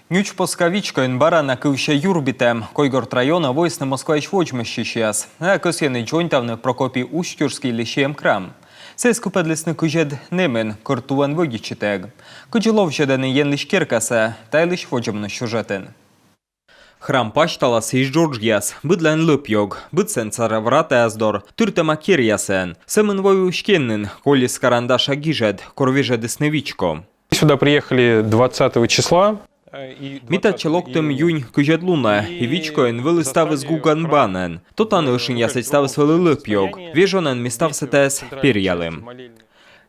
Нюч поскавичкойн бара на кывща юрбитем, койгорт района войсны Москваич вочмащищас. А көсены джойнтавны Прокопий Ущтюрский лишем крам. Сес купедлесны күжед немен кыртуан вогичетег. Күжилов жеданы енлиш керкаса, тайлиш воджамны сюжетен. Храм пашталас из Джорджьяс, быдлен лыпьёг, быдсен цараврата аздор, тюртема кирьясен, семен вою ушкеннен, коли с карандаша гижед, корвеже десневичко. Сюда приехали 20 числа. Митаче локтем юнь күжед луна, и вичкоен вылыстав из гуганбанен. Тотан ушин ясать ставс вылылыпьёг, вежонен мистався тес перьялым.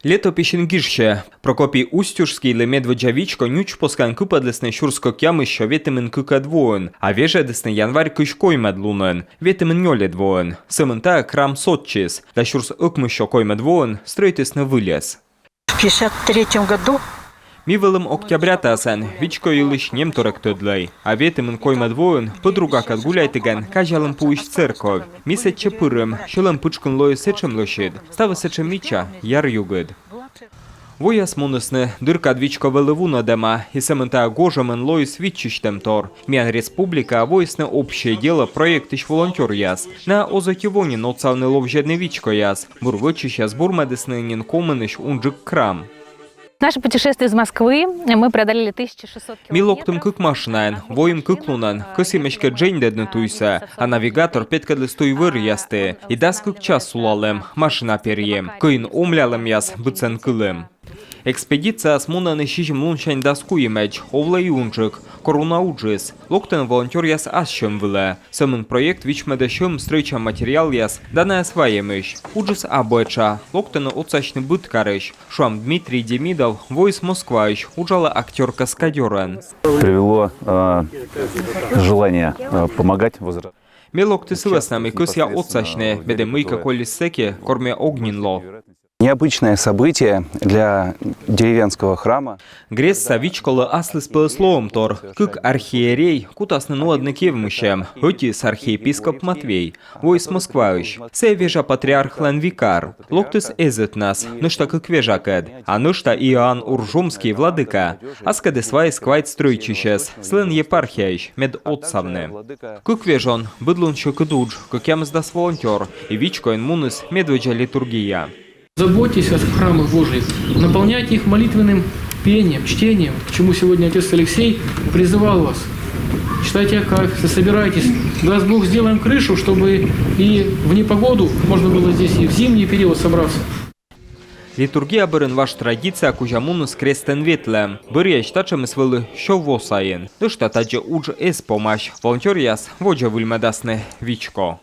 Лето пишенгирще, Прокопий Устюжский ле медведжавичко нюч поскан купадлесне шурско кямыщо ветемен кукадвоен, а вежедесне январь кышкой медлунен, ветемен нёледвоен. Семента крам сотчис, да шурс ыкмыщо коймедвоен, стройтесне вылез. В 1953 году Мивелым октября тасен, вичко и лишь немторек төдлей, а ветемен коймедвоен, подругак отгуляйтеген, кажалым пуищ церковь. Мисет чепырым, шелым пучкан лою сечем лошит, става сечем мича, яр югед. Вояс монесне, дырка двичко велевуна дема, и семента гожамен лоис вичищем тор. Мян республика воясне общее дело проектыш волонтер яс. На озокивоне ноцавны ловжедне вичко яс. Бурвычища сбор медесны нинкоменыш унджик крам. Наше путешествие из Москвы мы преодолели 1600 километров. Милоктым кык машинайн, воим кыклунан, кысимешке джейндедны туйса, а навигатор петкадлы стой выр ясты, и дас кык час сулалым, машина перьем, кыин омлялым яс, быцен кылым. Экспедиция смунаны шижим лунчань даску емеч, овла юнчик, коруна уджис. Локтен волонтер яс асщем выле. Семен проект вичмедещем стройча материал яс, данная своемыш. Уджис абоча, локтен отсачный быт карыш. Шуам Дмитрий Демидов, войс Москваич, уджала актер Каскадерен. Привело желание помогать возрастать. Мелок ты сыласнами кыс я отсачный, беде мыйка колесеки, корме огненло. Необычное событие для деревенского храма. Грес савичкола аслыс словом тор, кык архиерей, кутасны нуадныкевмыщем, отис архиепископ Матвей, войс Москваич, се вежа патриарх Ланвикар, локтыс эзет нас, нышта кык вежакед, а нышта Иоанн Уржумский владыка, аскаде свай сквайт стройчищес, слен епархияич, мед отсавны. Кык вежон, быдлунчо кыдудж, кык ямздас волонтер, и вичкоин муныс медведжа литургия. Заботьтесь о храмах Божьих, наполняйте их молитвенным пением, чтением, к чему сегодня отец Алексей призывал вас. Читайте Акафисты, собирайтесь. Даст Бог, сделаем крышу, чтобы и в непогоду можно было здесь, и в зимний период собраться. Литургия бырын ваш традиция кужамунус крестен ветлем. Бырьяч тачем свылы шо восаен. Дышта тадже удж эс помощь. Волонтер яс воджа вульмедасне вичко.